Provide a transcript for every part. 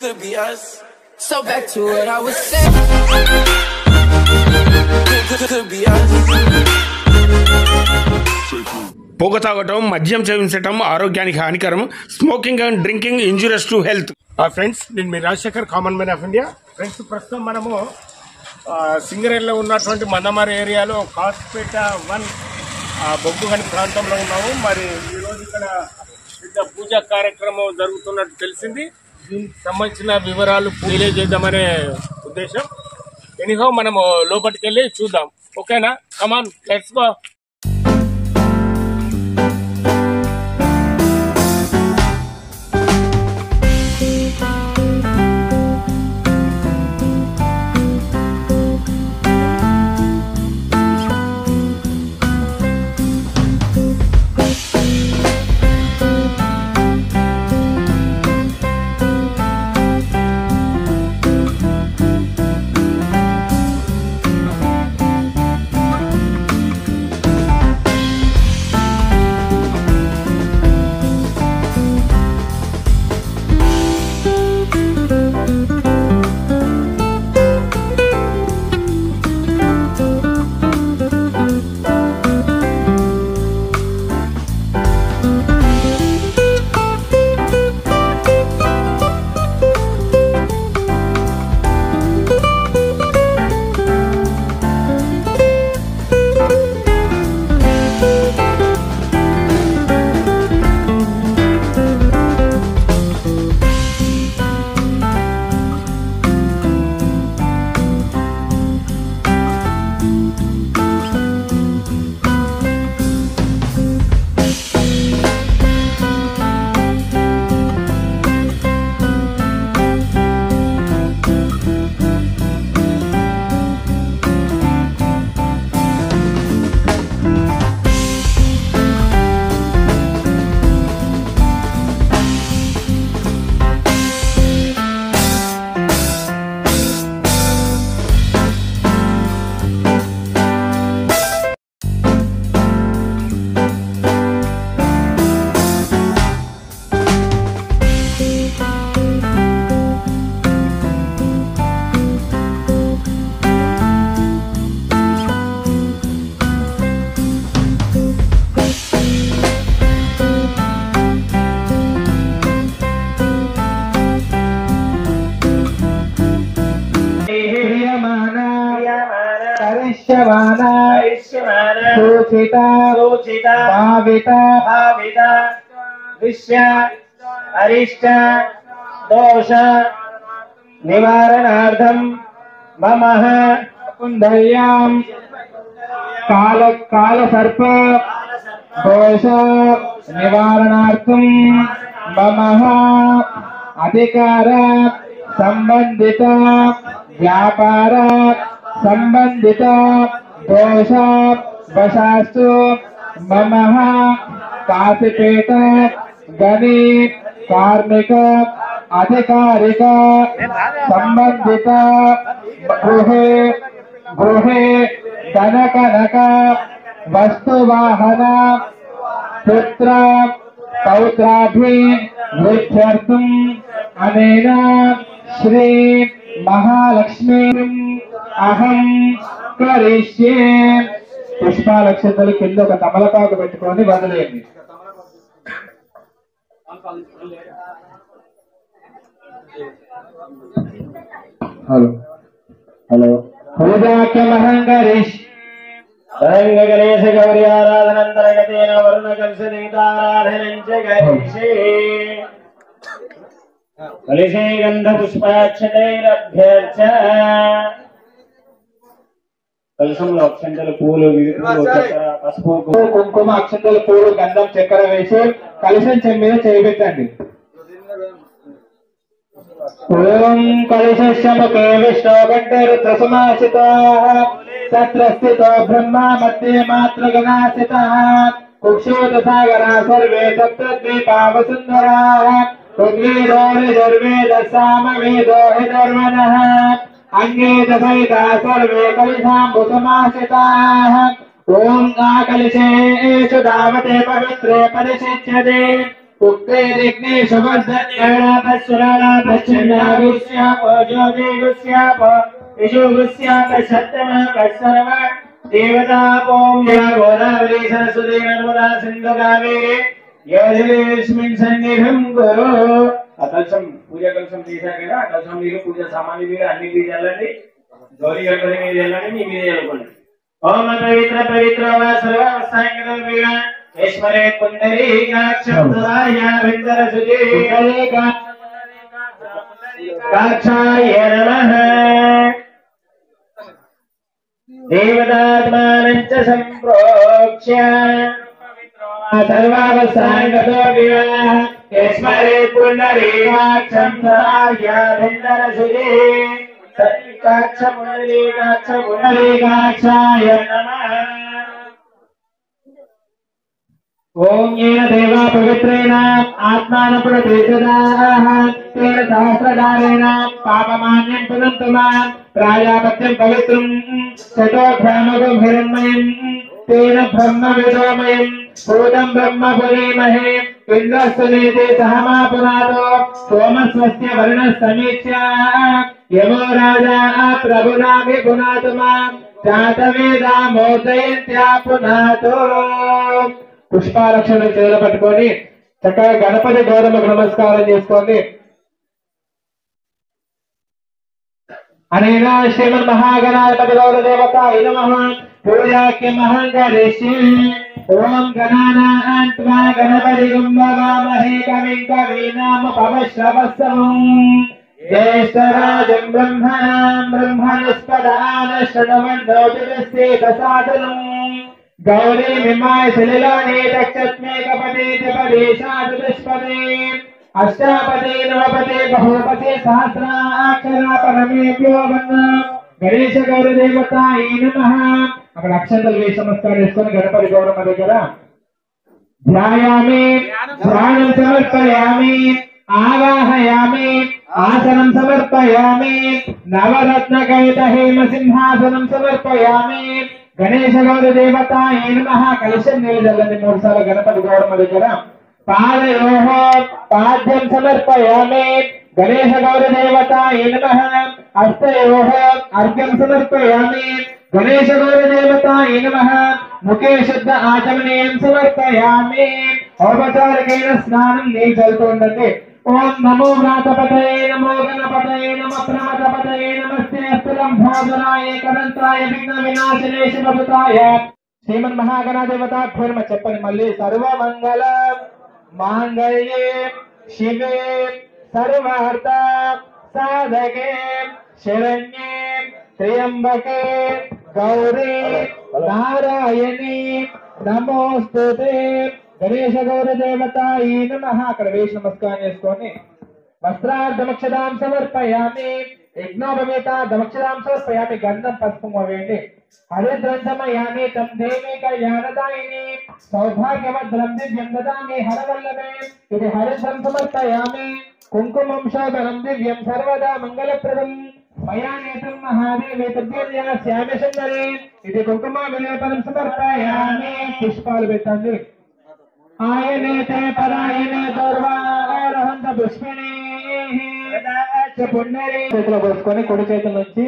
Could be us. So back to what I was saying. Could be us. పొగ తాగటం, మద్యం సేవించటం ఆరోగ్యానికి హానికరం. Smoking and drinking injurious to health. Friends, నేను మీ Rajasekhar, common man of India. Friends, ప్రస్తుతం మనము సింగరేణిలో ఉన్నటువంటి మందమారి ఏరియాలో కాస్పేట 1 బొగ్గుగని ప్రాంతంలో ఉన్నాము. మరి ఈరోజు ఇక్కడ పెద్ద పూజా కార్యక్రమం జరుగుతున్నట్టు తెలిసింది. దీనికి సంబంధించిన వివరాలు తెలియజేద్దామనే ఉద్దేశం. ఎనీహో మనము లోపలికి వెళ్ళి చూద్దాం. ఓకేనా? కమాన్, లెట్స్ గో. విశ్వ అరిష్ట దోష నివారణార్థం మమః కుందల్యాం కాల సర్ప దోష నివారణార్థం మమః అధికార సంబంధిత వ్యాపార సంబంధిత దోష వశాస్తు మమః కాశీపేట గని కార్మిక అధికారిక సంబంధిత గృహే ధనకనక వస్తువాహన పుత్ర పౌత్రాభి వృద్ధ్యర్థం అనేన శ్రీ మహాలక్ష్మీ అహం కరిష్యే. పుష్పాలక్షతలు కింద ఒక తమలపాకు పెట్టుకొని వదిలేయండి. హలో హలో పూజాఖ్యమహం కరిష్ రంగ గణేశ గౌరీ ఆరాధనంతరగతేన వరుణ కలశదీతారాధనంచ కరిష్యే. కలిశే గంధ పుష్పాక్షతైరభ్యర్చ. కలశంలో అక్షంతల పూలు, పసుపు, కుంకుమ, అక్షంతల పూలు, గంధం, చక్కెర వేసి కలశం చెమ్మిద చేయబెట్టండి. ఓం కలశముఖే విష్ణుకంఠే రుద్రసమాసితాః తత్ర స్థితో బ్రహ్మా మధ్యే మాతృగణాసితాః కుక్షోదసాగరా సర్వే సప్తద్వీపా వసుంధరాః ఋగ్వేదో యజుర్వేదః సామవేదో హిధర్వణః అంగే దశైతా సర్వే కలశాంబుసమాసితాః. ఓం ఆకలశేషు దావతే పవిత్రే పరిశిచ్యతే उक्तेरिग्नेषु वर्धन्यापस्वरापश्चन्दागुस्याप यशोगुस्यापशत्तमः सर्व देवतापों या गोदावरी सरस्वती नर्मदा सिंधु कावेरी यस्मिन् सन्निधिं कुरु कलशम पूजा कलशम తీసా కదా కలశం మీరు పూజ సామాన్లు మీరు అన్ని మీరు చల్లండి గౌరీ గణపతి మీరు చల్లండి మీ మీద చల్లుకోండి ఓం పవిత్ర పవిత్ర వా సర్వ సాంగతం వీణ ఈశ్వరే పుండరీకాక్షం సదాయ విందర సుజీ పుండరీకాక్షాయ నమః దేవతాత్మానం చ సంప్రోక్ష్య सर्वावस्थांगतो विवाह स्मरे पुंडरीकाक्षं सदाय विंदर सुजे सत्काक्ष पुंडरीकाक्षाय नमः ओम येन देवा पवित्रेण आत्मानं प्रतिष्ठाः तेन सहस्रधारेण पापमान्यं पुनन्तु मां प्राजापत्यं पवित्रं चतुर्भ्रामकं हिरण्मयं तेन ब्रह्मविदोमयं भूतं ब्रह्मपुरीमहे इन्द्रस्तुनीते सहमा पुनातो सोमस्वस्य वर्णस्तमीक्ष्य यमो राजा प्रभुना विपुनातु मां जातवेदा मोदयन्त्या पुनातो పుష్పాలక్షణ చేతులు పట్టుకొని చక్కగా గణపతి గౌరవకు నమస్కారం చేసుకోండి. అనేన శ్రీమన్ మహాగణాధిపతి గౌర దేవతాయ నమః పూజాఖ్యం అహం కరిష్యే. ఓం గణానాం త్వా గణపతిం వవామహే కవిం కవీనాముపమశ్రవస్తమం జ్యేష్ఠరాజం బ్రహ్మణాం బ్రహ్మణస్పదాన శృణవన్నోతిస్తే ప్రసాదనం गौरी मिमाय सलिलाने तक्षत्मे कपदे जपदेशादुष्पदे अष्टापदे नवपदे बहुपदे सहस्राक्षरा परमेभ्यो वन्द गणेश गौर देवताय नमः. అక్కడ అక్షంతలు వేసి నమస్కారం చేసుకొని గణపతి గౌరమ్మ దగ్గర ధ్యాయామి ధ్యానం సమర్పయామి ఆవాహయామి ఆసనం సమర్పయామి నవరత్న కైత హేమ సింహాసనం సమర్పయామి गणेश गौर देवताय नमः. कलशं निवेदयामि मूरु सार्लु गणपति गौरम्म దగ్గర पादयोः पाद्यं समर्पयामि गणेश गौर देवताय नमः. हस्तयोः अर्घ्यं समर्पयामि गणेश गौर देवताय नमः. मुखे शुद्ध आचमनीयं समर्पयामि. औपचारिकेन स्नानं नीचलतु ఉండండి. ओम नमो व्रातपतये नमो गणपतये नमः प्रमथपतये नमस्ते अस्तुलंभोदराय कदंताय विघ्न विनाशिने शिवदूताय श्रीमन् महागणाधिपताभ्यो नमः. చెప్పండి మళ్ళీ సర్వమంగళ మాంగళ్యే శివే సర్వార్థ సాధకే శరణ్యే త్ర్యంబకే గౌరీ నారాయణి నమోస్తుతే. गणेश गौर देवताय नमः. अక్కడ వేసి నమస్కారం చేసుకొని వస్త్రార్ధమక్షదాం సమర్పయామి. యజ్ఞోపవేత దమక్షదాం సమర్పయామి. గంధం పసుపు వేయండి. హరిద్రంధమయామి తం దేవి కళ్యాణదాయిని సౌభాగ్యవద్రం దివ్యం దదామి హరవల్లభే. ఇది హరిద్రం సమర్పయామి. కుంకుమం శోభనం దివ్యం సర్వదా మంగళప్రదం మయా నేతం మహాదేవి తద్యాస్యామి సుందరే. ఇది కుంకుమ విలేపనం సమర్పయామి. పుష్పాలు పెట్టండి. ఆయనేతే పరాయనే దౌర్వారహంత పుష్పిణే పుణ్యరి చేతిలో పోసుకొని కుడి చేతి నుంచి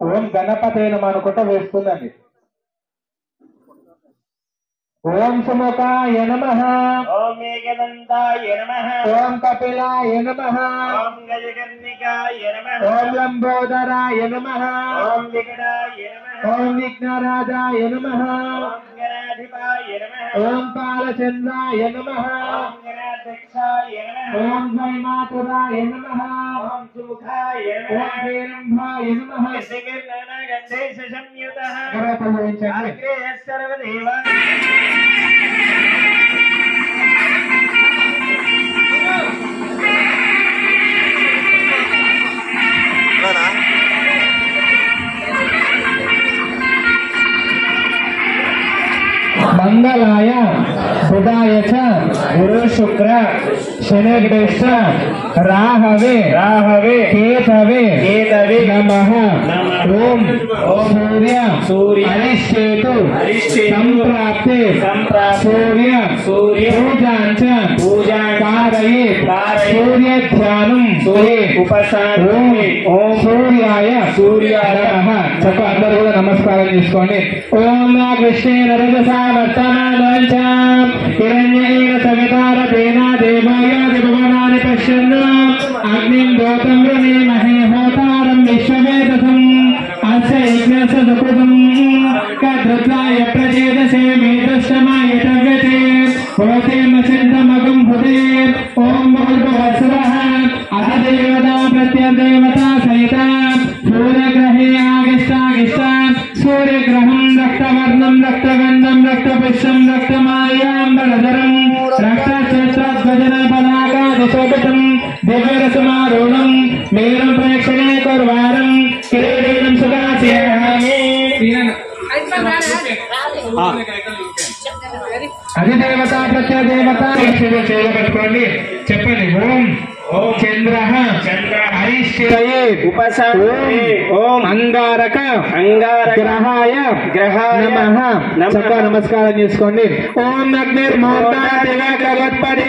ఓం గణపతే నమః అనుకుంటా వేస్తుందండి. ఓం సుముఖాయ నమః. ఓం ఏకదంతాయ నమః. ఓం కపిలాయ నమః. ఓం గజకర్ణికాయ నమః. ఓం లంబోదరాయ నమః. ఓం వికటాయ నమః. ఓం విఘ్నరాజాయ నమః. ఓం గణాధిపాయ నమః. ఓం పాలచంద్రాయ నమః. ఓం గణాధ్యక్షాయ నమః. ఓం ద్వైమాతురాయ నమః. ఓం సుముఖాయ ఓం నమః. వీరంభాయ నమః. గంధేశ సంయుతః గణపతి అగ్రే సర్వదేవా मंगलाय बुधाय च गुरु शुक्र शनिग्रह राहवे రాహవే केतवे కేతవే नमः. నమః. ఓం సూర్య అరిష్టేతు సంప్రాప్తే సూర్య పూజా కారయే సూర్య ధ్యానం ఓం సూర్యాయ నమః. చక్క అందరూ కూడా నమస్కారం చేసుకోండి. ఓం కృష్ణేన రజసా వర్తమానం హిరణ్యేన సవితారతేన దేవాయ దివనాని పశ్యన్ అగ్నిం దోతం వృణీమహే హోతారం విశ్వవేదసం అస్య యజ్ఞస్య సుకృతం కద్రుద్రాయ ప్రచేదసే మేధశ్రమాయ తవ్యతే హోతేమ చింతమగం హృదే ఓం భూర్భువస్సువః అథ దేవతా ప్రత్యదేవతా సహిత సూర్యగ్రహే ఆగిష్టాగిష్ట సూర్యగ్రహం రక్తవర్ణం రక్తగంధం రక్తపుష్పం రక్తమాల్యాంబరధరం రక్తఛత్రధ్వజన పతాకాదిశోభితం దివ్యరసమారూఢం మేరం ప్రేక్షణే కుర్వారం కిరీటం సుఖాస్యామి. అధిదేవత ప్రత్యదేవత చేయబట్టుకోండి. చెప్పండి. ఓం చంద్ర హరిశ్చయే ఓం అంగారక గ్రహాయ నమః. చక్కగా నమస్కారం చేసుకోండి. ఓం అగ్నిర్మోర్ధ దివకవత్పరి